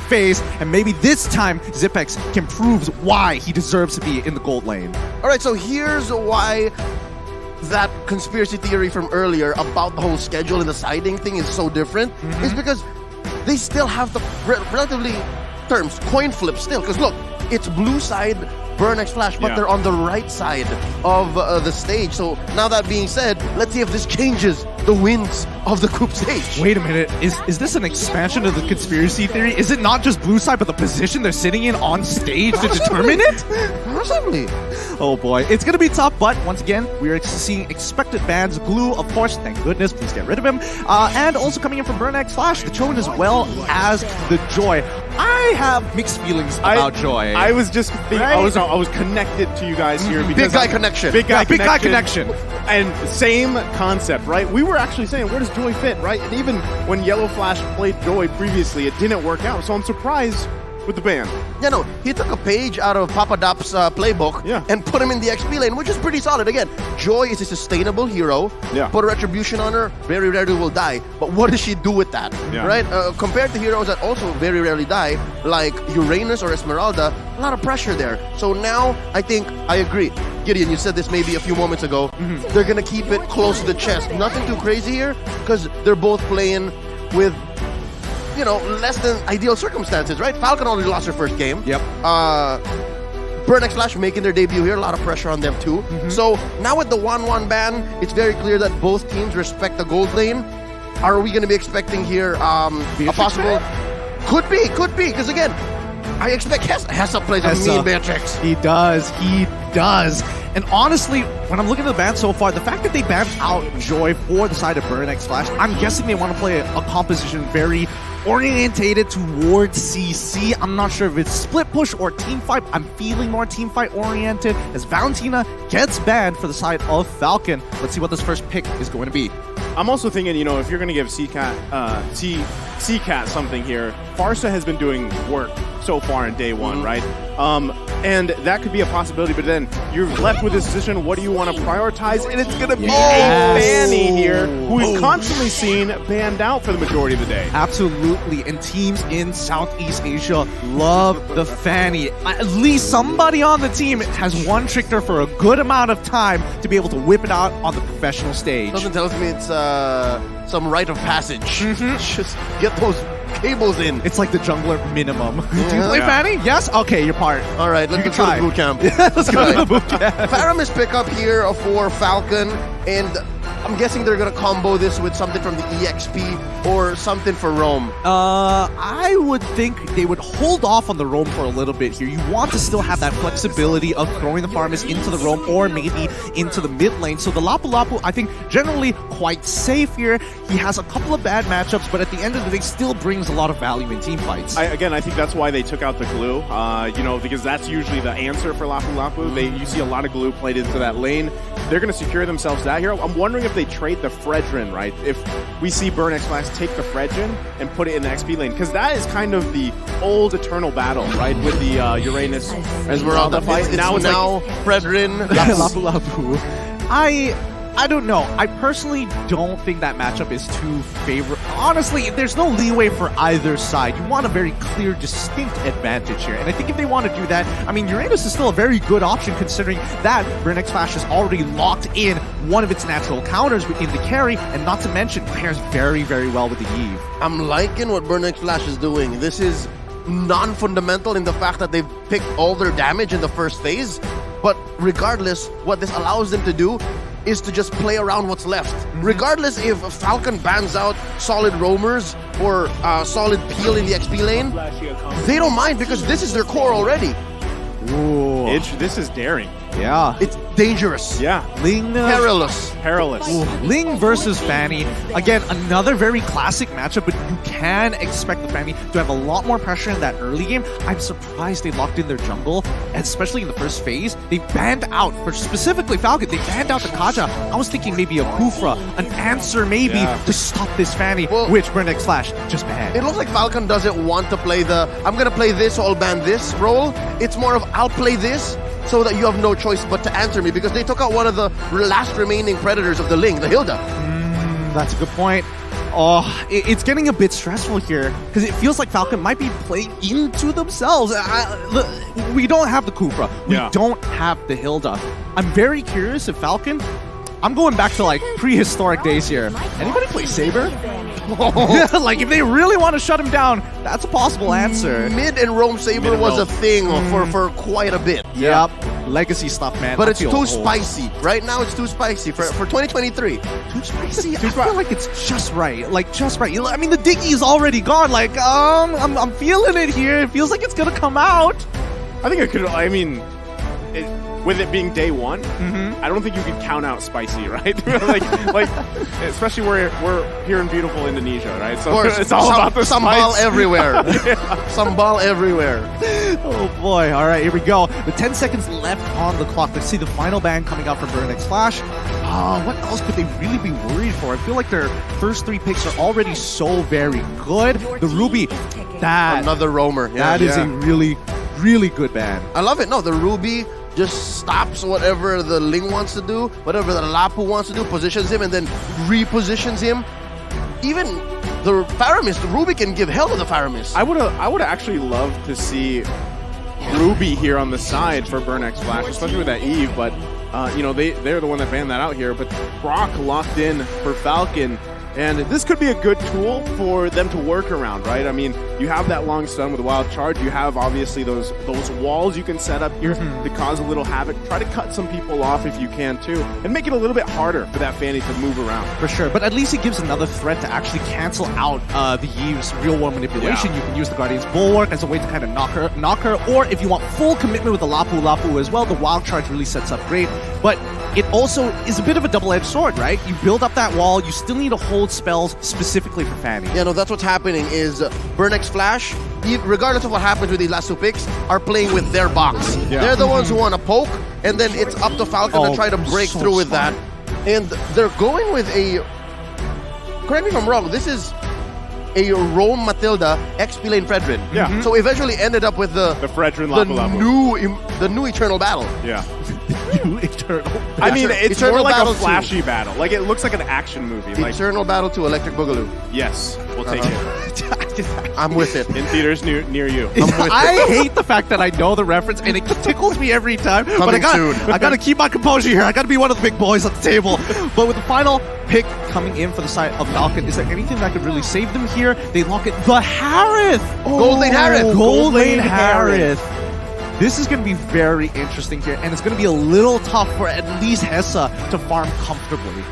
second phase, and maybe this time Zipex can prove why he deserves to be in the gold lane. All right, so here's why that conspiracy theory from earlier about the whole schedule and the siding thing is so different. Is because they still have the relatively terms coin flip still. Because look, it's blue side Burn X Flash, but they're on the right side of the stage. So now that being said, let's see if this changes the winds of the group stage. Wait a minute, is this an expansion of the conspiracy theory? Is it not just blue side, but the position they're sitting in on stage to determine it? Possibly. Oh boy, it's gonna be tough, but once again, we are seeing expected bans. Glue, of course, thank goodness, please get rid of him. And also coming in from Burn X Flash, the Chosen as well as the Joy. I have mixed feelings about Joy. I was just thinking, I was connected to you guys here because big guy connection. Big guy connection. And same concept, right? We were actually saying, where does Joy fit, right? And even when Yellow Flash played Joy previously, it didn't work out. So I'm surprised with the ban. Yeah, no, he took a page out of Papa Dop's playbook and put him in the XP lane, which is pretty solid. Again, Joy is a sustainable hero. Put a Retribution on her, very rarely will die. But what does she do with that, right? Compared to heroes that also very rarely die, like Uranus or Esmeralda, a lot of pressure there. So now, I think, I agree. Gideon, you said this maybe a few moments ago. They're going to keep it close to the chest. Nothing too crazy here, because they're both playing with, you know, less than ideal circumstances, right? Falcon already lost her first game. Burn X Flash making their debut here, a lot of pressure on them too. So now with the 1-1 ban, it's very clear that both teams respect the gold lane. Are we going to be expecting here a possible... Could be, because again, I expect Hessa plays a mean Beatrix. He does. And honestly, when I'm looking at the ban so far, the fact that they banned out Joy for the side of Burn X Flash, I'm guessing they want to play a composition very orientated towards CC. I'm not sure if it's split push or team fight. I'm feeling more team fight oriented as Valentina gets banned for the side of Falcon. Let's see what this first pick is going to be. I'm also thinking, you know, if you're going to give C-Cat something here, Farsa has been doing work so far in day one, right? And that could be a possibility, but then you're left with this decision, what do you want to prioritize? And it's going to be a Fanny here, who we've constantly seen banned out for the majority of the day. Absolutely, and teams in Southeast Asia love the Fanny. At least somebody on the team has one-tricked her for a good amount of time to be able to whip it out on the professional stage. Something tells me it's some rite of passage. Just get those cables in. It's like the jungler minimum. Do you play Fanny? Yes? Okay, you're part. All right, let's go to the boot camp. Let's go to the boot camp. Faramis pick up here for Falcon, and I'm guessing they're going to combo this with something from the EXP or something for Roam. I would think they would hold off on the Roam for a little bit here. You want to still have that flexibility of throwing the Faramis into the Roam or maybe into the mid lane. So the Lapu Lapu, I think, generally quite safe here. He has a couple of bad matchups, but at the end of the day, still brings a lot of value in team fights. I think that's why they took out the glue, you know, because that's usually the answer for Lapu Lapu. You see a lot of glue played into that lane. They're going to secure themselves that here. I'm wondering if they trade the Fredrin, right? If we see Burn X Flash take the Fredrin and put it in the XP lane, because that is kind of the old eternal battle, right? With the Uranus Esmeralda fight. Now Fredrin, Lapu Lapu. I don't know. I personally don't think that matchup is too favorable. Honestly, there's no leeway for either side. You want a very clear, distinct advantage here. And I think if they want to do that, I mean, Uranus is still a very good option considering that Burn X Flash has already locked in one of its natural counters in the carry, and not to mention, pairs very, very well with the Eve. I'm liking what Burn X Flash is doing. This is non-fundamental in the fact that they've picked all their damage in the first phase, but regardless, what this allows them to do is to just play around what's left. Regardless if Falcon bans out solid roamers or solid peel in the XP lane, they don't mind because this is their core already. Ooh. This is daring. Yeah. It's dangerous. Yeah. Ling. Perilous. Ooh. Ling versus Fanny. Again, another very classic matchup, but you can expect the Fanny to have a lot more pressure in that early game. I'm surprised they locked in their jungle, especially in the first phase. They banned out, for specifically Falcon, they banned out the Kaja. I was thinking maybe a Kufra, an answer maybe to stop this Fanny, which Burn X Flash just banned. It looks like Falcon doesn't want to play the, I'm going to play this, so I'll ban this role. It's more of, I'll play this, so that you have no choice but to answer me, because they took out one of the last remaining predators of the Ling, the Hilda. That's a good point. Oh, it's getting a bit stressful here because it feels like Falcon might be playing into themselves. We don't have the Kufra. We don't have the Hilda. I'm very curious if Falcon... I'm going back to like prehistoric days here. Anybody play Saber? Like if they really want to shut him down, that's a possible answer. Mid and roam Saber was a thing for quite a bit. Yep. Legacy stuff, man. But it's too spicy. Right now it's too spicy for 2023. Too spicy? I feel like it's just right. Like just right. I mean the Diggy is already gone. Like I'm feeling it here. It feels like it's gonna come out. I think it could. I mean, with it being day one, I don't think you could count out spicy, right? like, especially we're here in beautiful Indonesia, right? So it's all about the sambal everywhere. Sambal everywhere. Oh boy! All right, here we go. The 10 seconds left on the clock. Let's see the final ban coming out from Burnex Flash. What else could they really be worried for? I feel like their first 3 picks are already so very good. The Ruby, another roamer. That is a really, really good ban. I love it. No, the Ruby just stops whatever the Ling wants to do, whatever the Lapu wants to do, positions him and then repositions him. Even the Faramis, the Ruby can give hell to the Faramis. I would actually love to see Ruby here on the side for Burnex Flash, especially with that Eve, but you know, they're the one that banned that out here. But Brock locked in for Falcon, and this could be a good tool for them to work around, right? I mean, you have that long stun with a wild charge. You have obviously those walls you can set up here to cause a little havoc. Try to cut some people off if you can too, and make it a little bit harder for that Fanny to move around. For sure, but at least it gives another threat to actually cancel out the Eve's real world manipulation. You can use the Guardian's Bulwark as a way to kind of knock her, or if you want full commitment with the Lapu as well, the wild charge really sets up great. But it also is a bit of a double-edged sword, right? You build up that wall, you still need to hold spells specifically for Fanny. Yeah, no, that's what's happening is Burnex Flash, regardless of what happens with these last 2 picks, are playing with their box. They're the ones who want to poke, and then it's up to Falcon to try to break through with that. And they're going with a... Correct me if I'm wrong, this is a Roam Matilda XP lane Fredrin. Yeah. So eventually ended up with the Fredrin Lapu. The new Eternal Battle. Yeah. New Eternal. I mean, it's Eternal more like Battle a flashy battle. Like it looks like an action movie. Eternal Battle to Electric Boogaloo. Yes, we'll take it. I'm with it. In theaters near you. I hate the fact that I know the reference and it tickles me every time. But I gotta keep my composure here. I gotta be one of the big boys at the table. But with the final pick coming in for the side of Falcon, is there anything that could really save them here? They lock it. The Harith! Gold Lane Harith! Gold Lane Harith! This is going to be very interesting here, and it's going to be a little tough for at least Hessa to farm comfortably.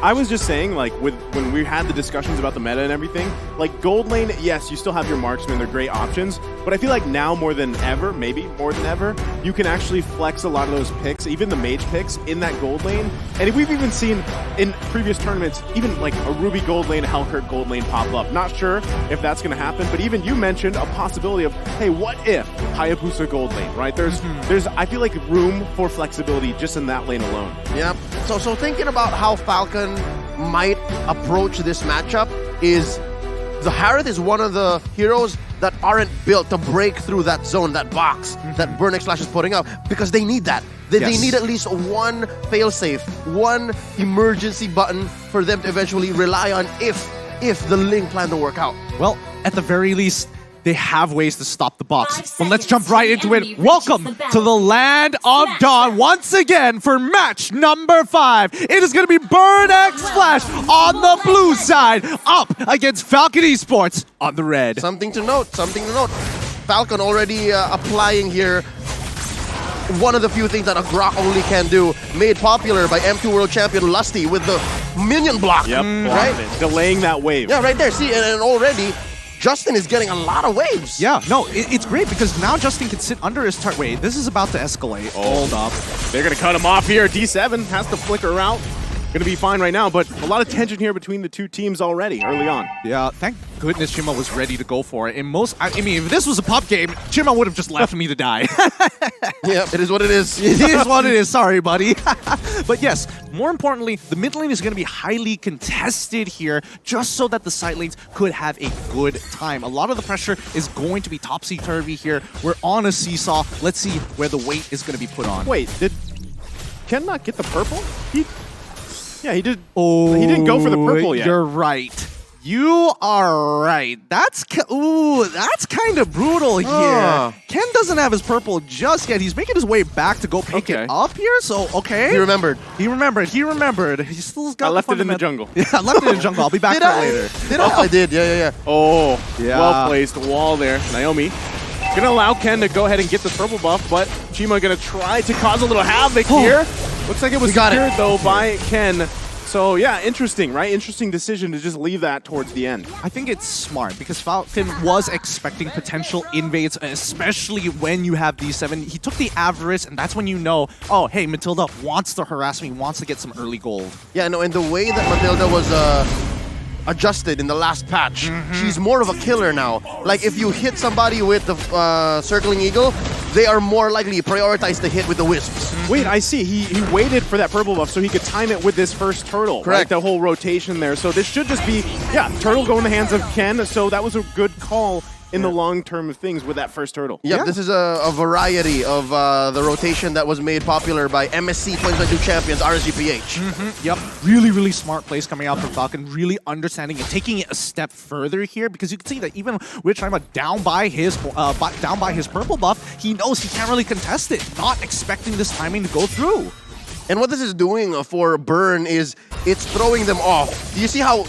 I was just saying, like, when we had the discussions about the meta and everything, like, Gold Lane, yes, you still have your marksmen, they're great options, but I feel like now more than ever, maybe more than ever, you can actually flex a lot of those picks, even the mage picks, in that Gold Lane. And we've even seen in previous tournaments, even like a Ruby Gold Lane, Hellkirk Gold Lane pop up. Not sure if that's going to happen, but even you mentioned a possibility of, hey, what if Hayabusa Gold Lane, right? There's I feel like room for flexibility just in that lane alone. Yep. So thinking about how Falcon might approach this matchup is the Harith is one of the heroes that aren't built to break through that zone, that box that Burnex Flash is putting up, because they need that. They need at least one failsafe, one emergency button for them to eventually rely on if the Ling plan to work out. Well, at the very least, they have ways to stop the box. But let's jump right into it. Welcome to the Land of Dawn once again for match number 5. It is going to be Burnex Flash on the blue side up against Falcon Esports on the red. Something to note. Falcon already applying here one of the few things that a Grok only can do, made popular by M2 World Champion Lusty with the minion block. Yep, right? Delaying that wave. Yeah, right there. See, and already Justin is getting a lot of waves. Yeah, no, it's great because now Justin can sit under his turret. Wait, this is about to escalate. Hold up. They're going to cut him off here. D7 has to flicker out. Going to be fine right now, but a lot of tension here between the two teams already early on. Yeah, thank goodness Chima was ready to go for it. I mean, if this was a pub game, Chima would have just left me to die. Yeah, it is what it is. It is what it is. Sorry, buddy. But yes, more importantly, the mid lane is going to be highly contested here, just so that the side lanes could have a good time. A lot of the pressure is going to be topsy-turvy here. We're on a seesaw. Let's see where the weight is going to be put on. Wait, did Ken not get the purple? Yeah, he did. Oh, he didn't go for the purple yet. You're right. You are right. That's kind of brutal here. Ken doesn't have his purple just yet. He's making his way back to go pick it up here. So He remembered. He remembered. He still's got. I left it in the jungle. Yeah, I left it in the jungle. I'll be back for it later. I did. Yeah. Oh, well placed wall there. Naomi gonna allow Ken to go ahead and get this purple buff, but Chima gonna try to cause a little havoc here. Looks like it was secured though by Ken. So yeah, interesting, right? Interesting decision to just leave that towards the end. I think it's smart because Falcon was expecting potential invades, especially when you have D7. He took the Avarice, and that's when you know, oh, hey, Matilda wants to harass me, wants to get some early gold. Yeah, no, and the way that Matilda was adjusted in the last patch, she's more of a killer now. Like, if you hit somebody with the Circling Eagle, they are more likely to prioritize the hit with the Wisps. Wait, I see. He waited for that purple buff so he could time it with this first turtle. Correct. Right? The whole rotation there. So this should just be, turtle go in the hands of Ken. So that was a good call in the long term of things with that first turtle. Yep, this is a variety of the rotation that was made popular by MSC 2022 champions RSGPH. Yep, really smart plays coming out from Falcon, really understanding and taking it a step further here, because you can see that even with Chima down by his purple buff, he knows he can't really contest it, not expecting this timing to go through. And what this is doing for Burn is it's throwing them off. Do you see how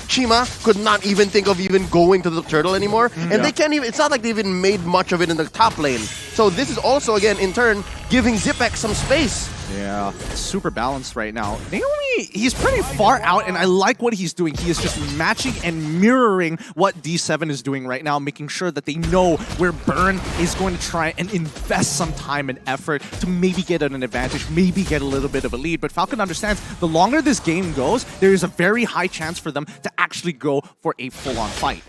Chima could not even think of even going to the turtle anymore? And they can't even, it's not like they even made much of it in the top lane. So this is also, again, in turn, giving Zipek some space. Yeah, super balanced right now. Naomi, he's pretty far out, and I like what he's doing. He is just matching and mirroring what D7 is doing right now, making sure that they know where Burn is going to try and invest some time and effort to maybe get an advantage, maybe get a little bit of a lead. But Falcon understands the longer this game goes, there is a very high chance for them to actually go for a full-on fight.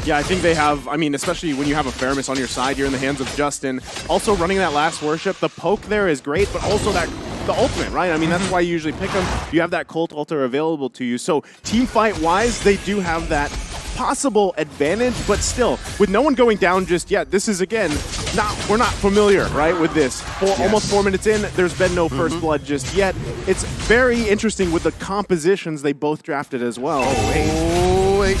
Yeah, I think they have, I mean, especially when you have a Faramis on your side, you're in the hands of Justin. Also running that last worship, the poke there is great, but also the ultimate, right? I mean, that's why you usually pick them. You have that Cult Altar available to you. So team fight-wise, they do have that possible advantage, but still, with no one going down just yet, this is, again, we're not familiar, right, with this. Almost 4 minutes in, there's been no first blood just yet. It's very interesting with the compositions they both drafted as well. Oh, wait.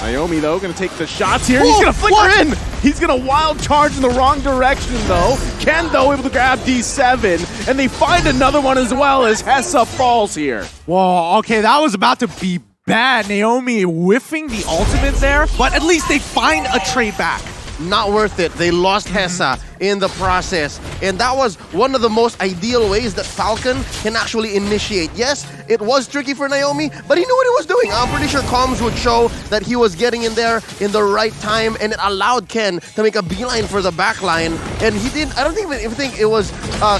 Naomi, though, going to take the shots here. He's going to flicker in. He's going to wild charge in the wrong direction, though. Ken, though, able to grab D7, and they find another one as well as Hessa falls here. Whoa, okay, that was about to be bad. Naomi whiffing the ultimate there, but at least they find a trade back. Not worth it. They lost Hessa in the process. And that was one of the most ideal ways that Falcon can actually initiate. Yes, it was tricky for Naomi, but he knew what he was doing. I'm pretty sure comms would show that he was getting in there in the right time, and it allowed Ken to make a beeline for the backline. And he didn't, I don't even think it was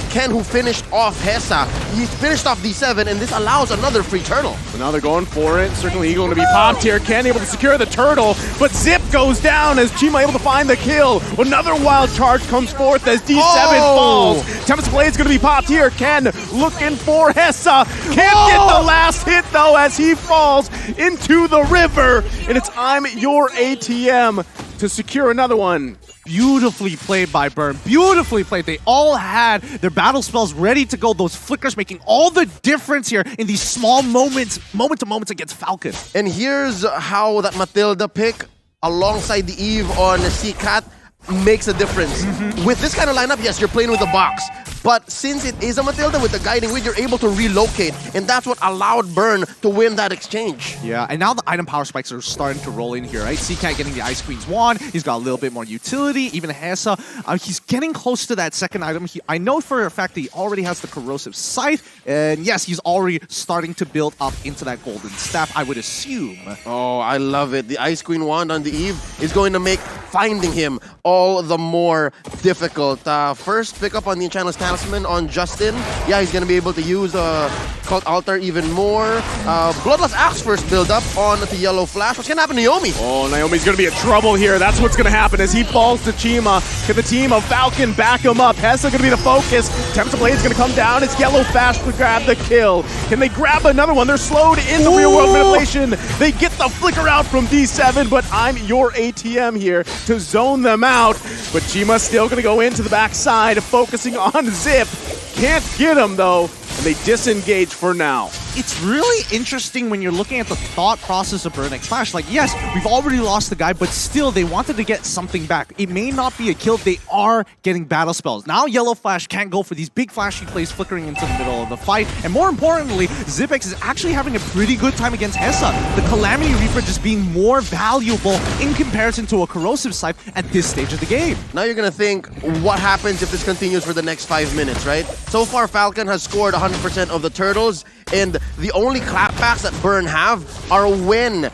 Ken who finished off Hessa. He finished off D7, and this allows another free turtle. So now they're going for it. Circling Eagle going to be popped here. Ken able to secure the turtle, but Zip goes down as Chima able to find the kill. Another wild charge comes forth as D7 falls. Tempest Blade's going to be popped here. Ken looking for Hessa. Can't get the last hit, though, as he falls into the river. And it's I'm your ATM to secure another one. Beautifully played by Burn. Beautifully played. They all had their battle spells ready to go. Those flickers making all the difference here in these small moments, moment-to-moments against Falcon. And here's how that Matilda pick alongside the Eve on C-Cat makes a difference. With this kind of lineup, yes, you're playing with a box. But since it is a Matilda with the Guiding Wind, you're able to relocate. And that's what allowed Burn to win that exchange. Yeah, and now the item power spikes are starting to roll in here, right? C-Cat getting the Ice Queen's wand. He's got a little bit more utility. Even Hessa, he's getting close to that second item. I know for a fact that he already has the Corrosive Scythe. And yes, he's already starting to build up into that Golden Staff, I would assume. Oh, I love it. The Ice Queen wand on the Eve is going to make finding him all the more difficult. First pick up on the Enchantress Talisman on Justin. Yeah, he's going to be able to use Cult Altar even more. Bloodlust Axe first build up on the Yellow Flash. What's going to happen to Naomi? Oh, Naomi's going to be in trouble here. That's what's going to happen as he falls to Chima. Can the team of Falcon back him up? Hessa going to be the focus. Tempest Blade's going to come down. It's Yellow Flash to grab the kill. Can they grab another one? They're slowed in the real world manipulation. They get the flicker out from D7, but I'm your ATM here to zone them out. But Chima still going to go into the backside, focusing on Zip. Can't get him, though, and they disengage for now. it's really interesting when you're looking at the thought process of Burn X Flash. Like, yes, we've already lost the guy, but still, they wanted to get something back. It may not be a kill. They are getting battle spells. Now, Yellow Flash can't go for these big flashy plays flickering into the middle of the fight. And more importantly, Zipex is actually having a pretty good time against Hessa. The Calamity Reaper just being more valuable in comparison to a Corrosive Scythe at this stage of the game. Now you're going to think, what happens if this continues for the next 5 minutes, right? So far, Falcon has scored 100% of the turtles, and the only clapbacks that Burn have are when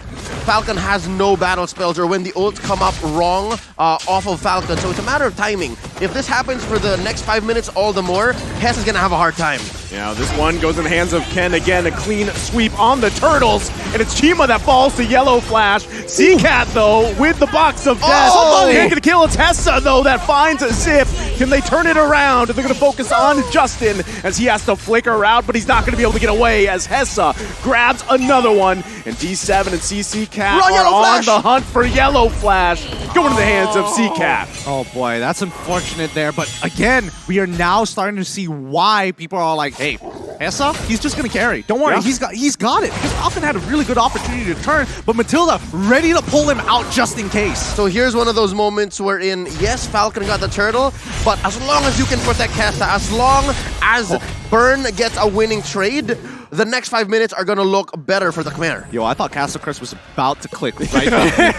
Falcon has no battle spells or when the ults come up wrong off of Falcon. So it's a matter of timing. If this happens for the next 5 minutes all the more, Hess is going to have a hard time. Yeah, this one goes in the hands of Ken again. A clean sweep on the turtles, and it's Chima that falls to Yellow Flash. Seacat, though, with the box of death. Oh! Can't get a kill. It's Hessa, though, that finds Zip. Can they turn it around? They're going to focus on Justin as he has to flicker out, but he's not going to be able to get away as Hessa grabs another one. And D7 and CC Cat are on the hunt for Yellow Flash, going to the hands of C-Cat. Oh boy, that's unfortunate there. But again, we are now starting to see why people are like, hey, Hessa, he's just gonna carry. Don't worry, he's got it. Because Falcon had a really good opportunity to turn, but Matilda ready to pull him out just in case. So here's one of those moments wherein, yes, Falcon got the turtle, but as long as you can protect Hessa, as long as Burn gets a winning trade, the next 5 minutes are going to look better for the Khmer. Yo, I thought Castle Crest was about to click right there.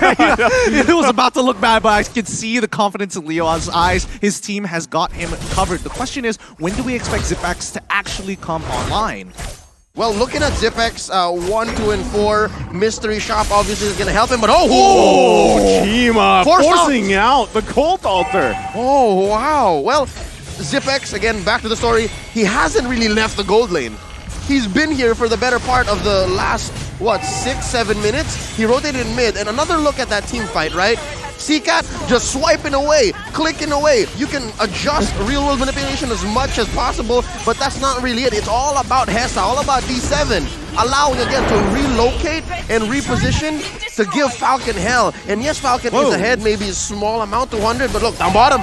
It was about to look bad, but I can see the confidence in Leo's eyes. His team has got him covered. The question is, when do we expect Zipex to actually come online? Well, looking at Zipex, 1, 2, and 4, Mystery Shop obviously is going to help him, but oh! Chima forcing out the Cult Altar. Oh, wow. Well, Zipex, again, back to the story, he hasn't really left the gold lane. He's been here for the better part of the last, what, 6-7 minutes? He rotated in mid, and another look at that team fight, right? C-Cat just swiping away, clicking away. You can adjust real-world manipulation as much as possible, but that's not really it. It's all about Hessa, all about D7, allowing, again, to relocate and reposition to give Falcon hell. And yes, Falcon is ahead, maybe a small amount, 200, but look, down bottom,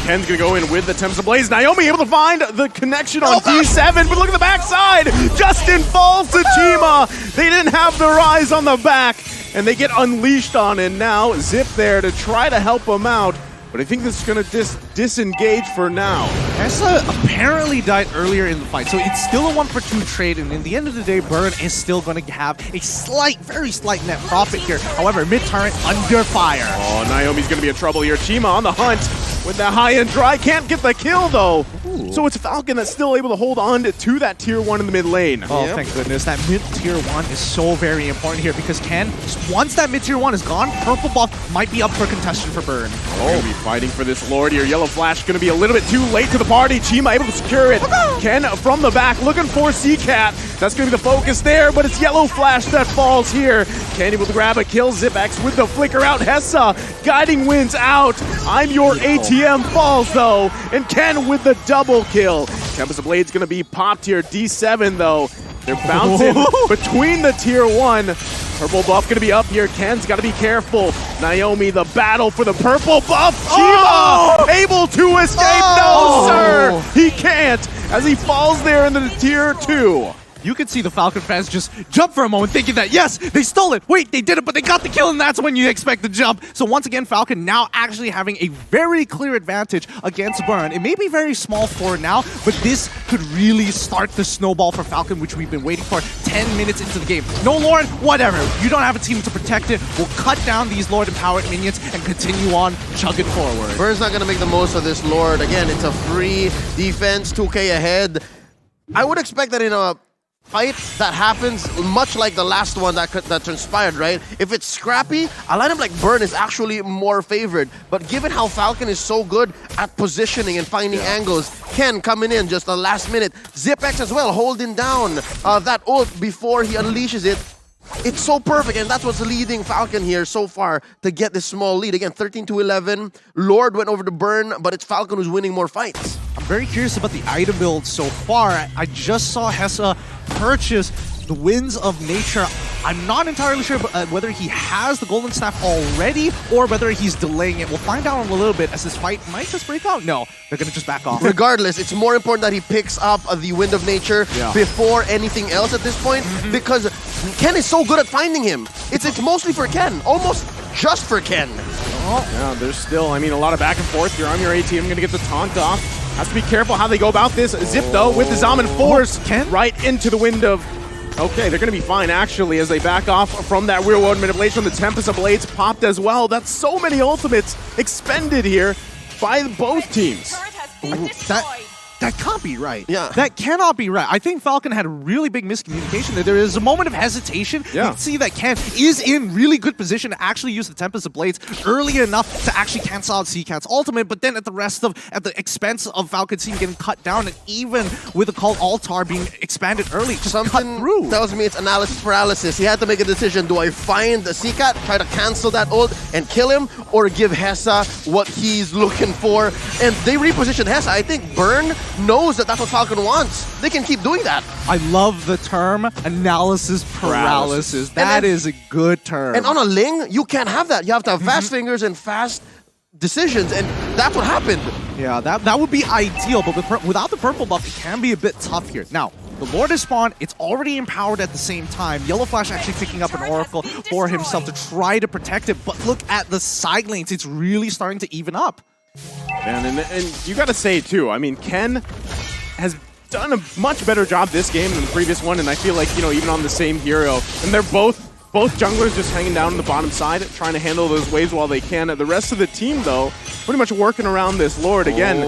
Ken's gonna go in with the Tempest Ablaze. Naomi able to find the connection on D7, but look at the backside. Justin falls to Chima. They didn't have their eyes on the back, and they get unleashed on, and now Zip there to try to help him out. But I think this is going to disengage for now. Hessa apparently died earlier in the fight, so it's still a 1-for-2 trade, and in the end of the day, Burn is still going to have a slight, very slight net profit here. However, mid-turret under fire. Oh, Naomi's going to be in trouble here. Chima on the hunt with the high-end dry. Can't get the kill, though. Ooh. So it's Falcon that's still able to hold on to that tier 1 in the mid lane. Oh, thank goodness. That mid-tier 1 is so very important here because once that mid-tier 1 is gone, purple buff might be up for contention for Burn. Oh, be fighting for this Lord here. Yellow Flash going to be a little bit too late to the party. Chima able to secure it. Ken from the back looking for C-Cat. That's going to be the focus there, but it's Yellow Flash that falls here. Ken able to grab a kill. Zipex with the flicker out. Hessa guiding wins out. I'm your ATM falls though, and Ken with the double kill. Tempest Blade's going to be popped here. D7 though. They're bouncing between the tier 1. Purple buff going to be up here. Ken's got to be careful. Naomi, the battle for the purple buff. Chima able to escape. No, sir. He can't as he falls there in the tier 2. You could see the Falcon fans just jump for a moment thinking that, yes, they stole it. Wait, they did it, but they got the kill, and that's when you expect the jump. So once again, Falcon now actually having a very clear advantage against Burn. It may be very small for now, but this could really start the snowball for Falcon, which we've been waiting for 10 minutes into the game. No Lord, whatever. You don't have a team to protect it. We'll cut down these Lord-empowered minions and continue on chugging forward. Burn's not going to make the most of this Lord. Again, it's a free defense, 2K ahead. I would expect that in a fight that happens much like the last one that transpired, right? If it's scrappy, a lineup like Burn is actually more favored. But given how Falcon is so good at positioning and finding angles, Ken coming in just the last minute, Zipex as well holding down that ult before he unleashes it. It's so perfect, and that's what's leading Falcon here so far to get this small lead. Again, 13-11. Lord went over to Burn, but it's Falcon who's winning more fights. I'm very curious about the item build so far. I just saw Hessa purchase the winds of nature. I'm not entirely sure whether he has the golden staff already or whether he's delaying it. We'll find out in a little bit as this fight might just break out. No, they're going to just back off. Regardless, it's more important that he picks up the wind of nature before anything else at this point, because Ken is so good at finding him. It's mostly for Ken, almost just for Ken. Yeah, there's still, I mean, a lot of back and forth. You're on your A team, going to get the taunt off. Has to be careful how they go about this. Zip, though, with the Zaman Force right into the wind of... Okay, they're going to be fine, actually, as they back off from that real-world manipulation. The Tempest of Blades popped as well. That's so many ultimates expended here by both teams. Ooh, that can't be right. Yeah. That cannot be right. I think Falcon had a really big miscommunication there. There is a moment of hesitation. Yeah. You can see that Ken is in really good position to actually use the Tempest of Blades early enough to actually cancel out CCat's ultimate, but then at the expense of Falcon's team getting cut down, and even with the Cult Altar being expanded early, just cut through. Tells me it's analysis paralysis. He had to make a decision. Do I find the CCat, try to cancel that ult and kill him, or give Hessa what he's looking for? And they repositioned Hessa. I think Burn knows that that's what Falcon wants. They can keep doing that. I love the term analysis paralysis. That is a good term. And on a Ling, you can't have that. You have to have fast fingers and fast decisions, and that's what happened. Yeah, that would be ideal, but without the purple buff, it can be a bit tough here. Now, the Lord is spawned, it's already empowered at the same time. Yellow Flash actually picking up an Oracle for himself to try to protect it, but look at the side lanes, it's really starting to even up. And you got to say, too, I mean, Ken has done a much better job this game than the previous one, and I feel like, you know, even on the same hero, and they're both junglers just hanging down on the bottom side, trying to handle those waves while they can. The rest of the team, though, pretty much working around this Lord. Again,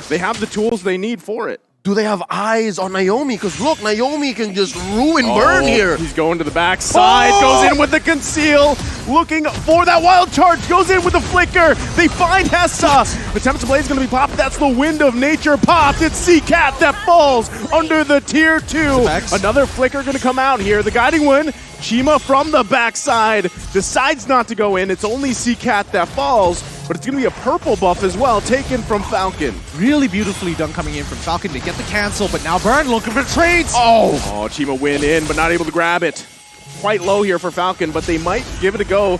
they have the tools they need for it. Do they have eyes on Naomi? Because look, Naomi can just ruin Burn here. He's going to the backside, goes in with the conceal, looking for that wild charge, goes in with the flicker. They find Hessa. The Tempest of Blade is going to be popped. That's the wind of nature popped. It's CCat that falls under the tier 2. Another flicker going to come out here. The guiding one, Chima from the backside, decides not to go in. It's only CCat that falls, but it's going to be a purple buff as well, taken from Falcon. Really beautifully done coming in from Falcon to get the cancel, but now Burn looking for trades. Oh, Chima win in, but not able to grab it. Quite low here for Falcon, but they might give it a go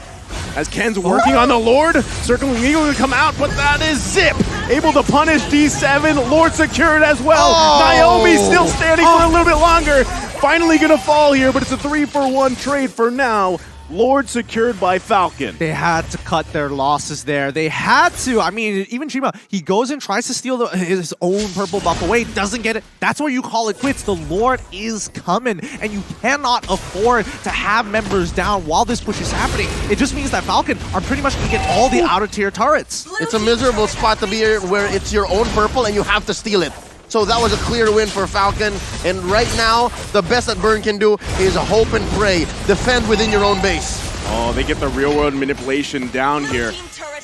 as Ken's working on the Lord. Circling Eagle to come out, but that is Zip. Able to punish D7. Lord secured as well. Naomi still standing for a little bit longer. Finally going to fall here, but it's a 3-for-1 trade for now. Lord secured by Falcon. They had to cut their losses there. They had to. I mean, even Chima, he goes and tries to steal his own purple buff away, doesn't get it. That's where you call it quits. The Lord is coming, and you cannot afford to have members down while this push is happening. It just means that Falcon are pretty much going to get all the outer tier turrets. It's a miserable spot to be here where it's your own purple and you have to steal it. So that was a clear win for Falcon, and right now, the best that Burn can do is hope and pray. Defend within your own base. Oh, they get the real-world manipulation down here.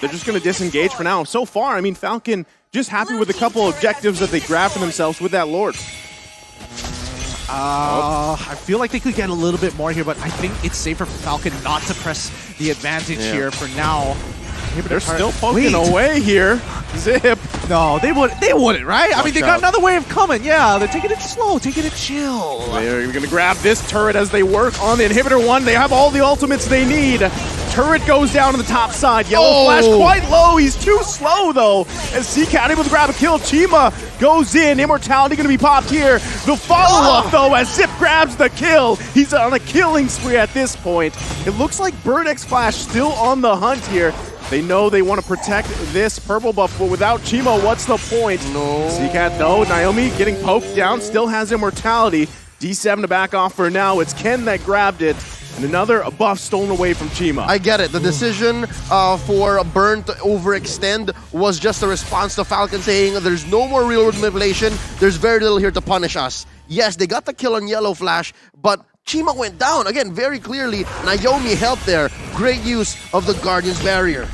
They're just going to disengage for now. So far, I mean, Falcon just happy with a couple objectives that they grabbed for themselves with that Lord. I feel like they could get a little bit more here, but I think it's safer for Falcon not to press the advantage here for now. They're still poking away here. Zip. No, they wouldn't, right? I mean, they got another way of coming. Yeah, they're taking it slow, taking it chill. They're going to grab this turret as they work on the inhibitor one. They have all the ultimates they need. Turret goes down on the top side. Yellow Flash quite low. He's too slow, though. As CCat able to grab a kill. Chima goes in. Immortality going to be popped here. The follow-up, though, as Zip grabs the kill. He's on a killing spree at this point. It looks like Bird X Flash still on the hunt here. They know they want to protect this purple buff, but without Chima, what's the point? No. CCat, though, Naomi getting poked down, still has immortality. D7 to back off for now. It's Ken that grabbed it. And another buff stolen away from Chima. I get it. The decision for Burn to overextend was just a response to Falcon saying there's no more real-world manipulation. There's very little here to punish us. Yes, they got the kill on Yellow Flash, but Chima went down. Again, very clearly, Naomi helped there. Great use of the Guardian's Barrier.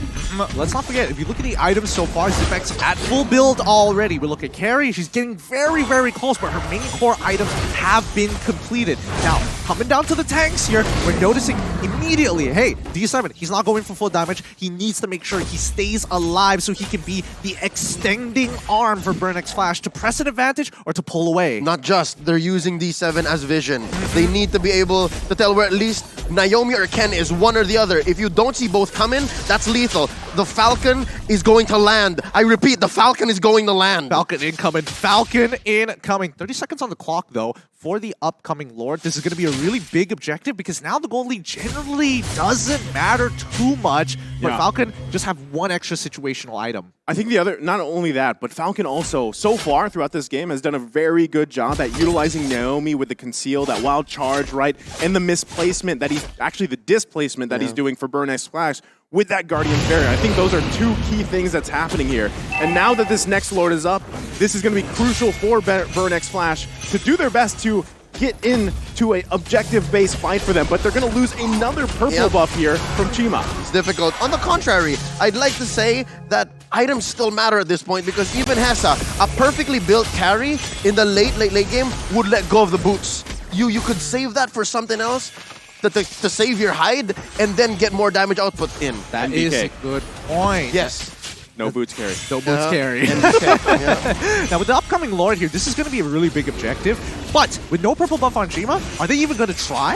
Let's not forget, if you look at the items so far, Zipek's at full build already. We look at Carrie, she's getting very, very close, but her main core items have been completed. Now, coming down to the tanks here. We're noticing immediately, hey, D7, he's not going for full damage. He needs to make sure he stays alive so he can be the extending arm for Burnix Flash to press an advantage or to pull away. Not just, they're using D7 as vision. They need to be able to tell where at least Naomi or Ken is, one or the other. If you don't see both coming, that's lethal. The Falcon is going to land. I repeat, the Falcon is going to land. Falcon incoming. Falcon incoming. 30 seconds on the clock, though, for the upcoming Lord. This is going to be a really big objective because now the gold lead generally doesn't matter too much, but Falcon just have one extra situational item. I think the other, not only that, but Falcon also, so far throughout this game, has done a very good job at utilizing Naomi with the conceal, that wild charge, right? And the misplacement that he's, actually the displacement that he's doing for Burnix Flash with that Guardian Barrier. I think those are two key things that's happening here. And now that this next Lord is up, this is going to be crucial for Burnix Flash to do their best to get into an objective-based fight for them, but they're going to lose another purple buff here from Chima. It's difficult. On the contrary, I'd like to say that items still matter at this point because even Hessa, a perfectly built carry in the late game, would let go of the boots. You could save that for something else to save your hide and then get more damage output in. That is a good point. Yes. No boots carry. No boots carry. Now, with the upcoming Lord here, this is going to be a really big objective. But with no purple buff on Chima, are they even going to try?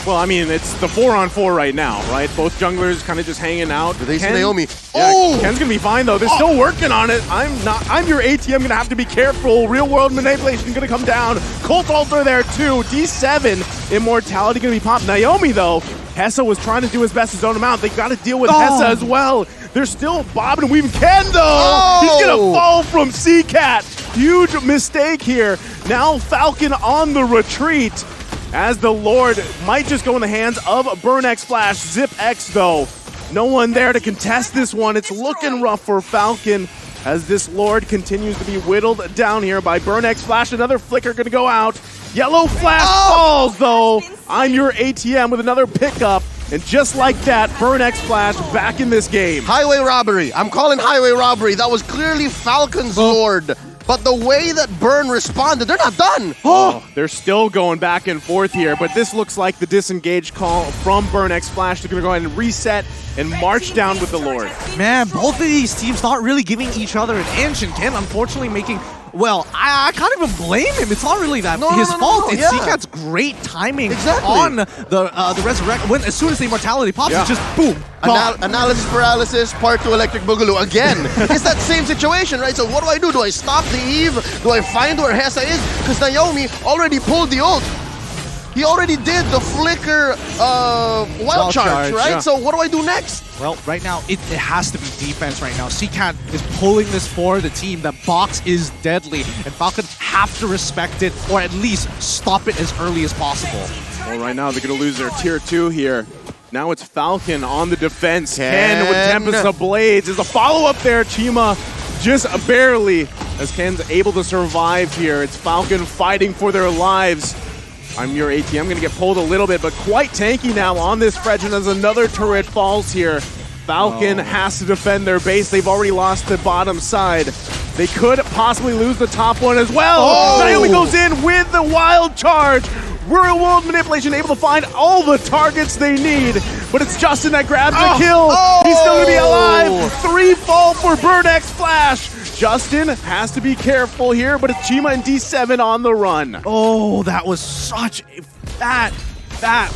Well, I mean, it's the 4-on-4 right now, right? Both junglers kind of just hanging out. Do they see Naomi? Yeah, Ken's going to be fine, though. They're still working on it. I'm your ATM. Going to have to be careful. Real-world manipulation going to come down. Colt Alter there, too. D7, Immortality going to be popped. Naomi, though, Hessa was trying to do his best to zone him out. They got to deal with Hessa as well. They're still bobbing and weaving. Ken, though! He's going to fall from C-Cat. Huge mistake here. Now Falcon on the retreat, as the Lord might just go in the hands of Burnix Flash. Zip X, though. No one there to contest this one. It's looking rough for Falcon as this Lord continues to be whittled down here by Burnix Flash. Another flicker going to go out. Yellow Flash falls, though. I'm your ATM with another pickup. And just like that, Burnix Flash back in this game. Highway robbery. I'm calling highway robbery. That was clearly Falcon's Lord. But the way that Burn responded, they're not done. They're still going back and forth here, but this looks like the disengage call from Burnix Flash. They're going to go ahead and reset and march down with the Lord. Man, both of these teams not really giving each other an inch, and Ken unfortunately making... Well, I can't even blame him. It's not really that his fault. It's C-Cat's great timing on the resurrect. As soon as the immortality pops, it's just boom. Analysis paralysis, part 2 electric boogaloo. Again, it's that same situation, right? So what do? Do I stop the Eve? Do I find where Hessa is? Because Naomi already pulled the ult. He already did the flicker wild charge, right? Yeah. So what do I do next? Well, right now, it has to be defense right now. C-Cat is pulling this for the team. The box is deadly, and Falcon have to respect it, or at least stop it as early as possible. Well, right now, they're going to lose their tier 2 here. Now it's Falcon on the defense. Ken with Tempest of Blades. There's a follow-up there. Chima just barely, as Ken's able to survive here. It's Falcon fighting for their lives. I'm your ATM. I'm going to get pulled a little bit, but quite tanky now on this Fredrin as another turret falls here. Falcon has to defend their base. They've already lost the bottom side. They could possibly lose the top one as well. Naomi goes in with the wild charge. Real world manipulation, able to find all the targets they need, but it's Justin that grabs the kill. He's still going to be alive. 3 fall for Burnix Flash. Justin has to be careful here, but it's Chima and D7 on the run. Oh, that was such a fat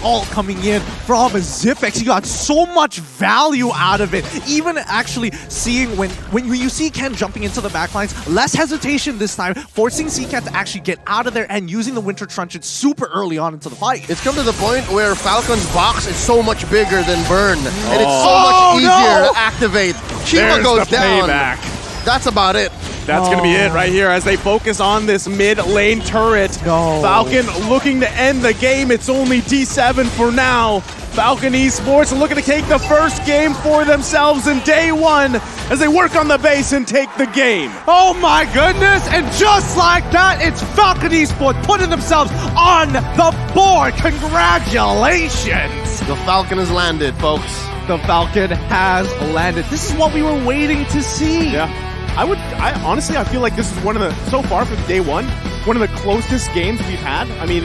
ult coming in from Zipex. He got so much value out of it. Even actually seeing when you see Ken jumping into the backlines, less hesitation this time, forcing C-Cat to actually get out of there and using the Winter Truncheon super early on into the fight. It's come to the point where Falcon's box is so much bigger than Burn, and it's so much easier to activate. Chima goes down. Payback. That's about it. That's going to be it right here as they focus on this mid lane turret. Falcon looking to end the game. It's only D7 for now. Falcon Esports looking to take the first game for themselves in day 1 as they work on the base and take the game. Oh my goodness, and just like that, it's Falcon Esports putting themselves on the board. Congratulations. The Falcon has landed, folks. The Falcon has landed. This is what we were waiting to see. Yeah. I honestly, I feel like this is one of the, so far for day 1, one of the closest games we've had. I mean,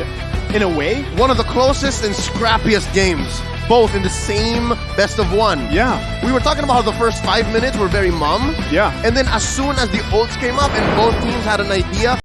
in a way. One of the closest and scrappiest games, both in the same best of one. Yeah. We were talking about how the first 5 minutes were very mum. Yeah. And then as soon as the ults came up and both teams had an idea,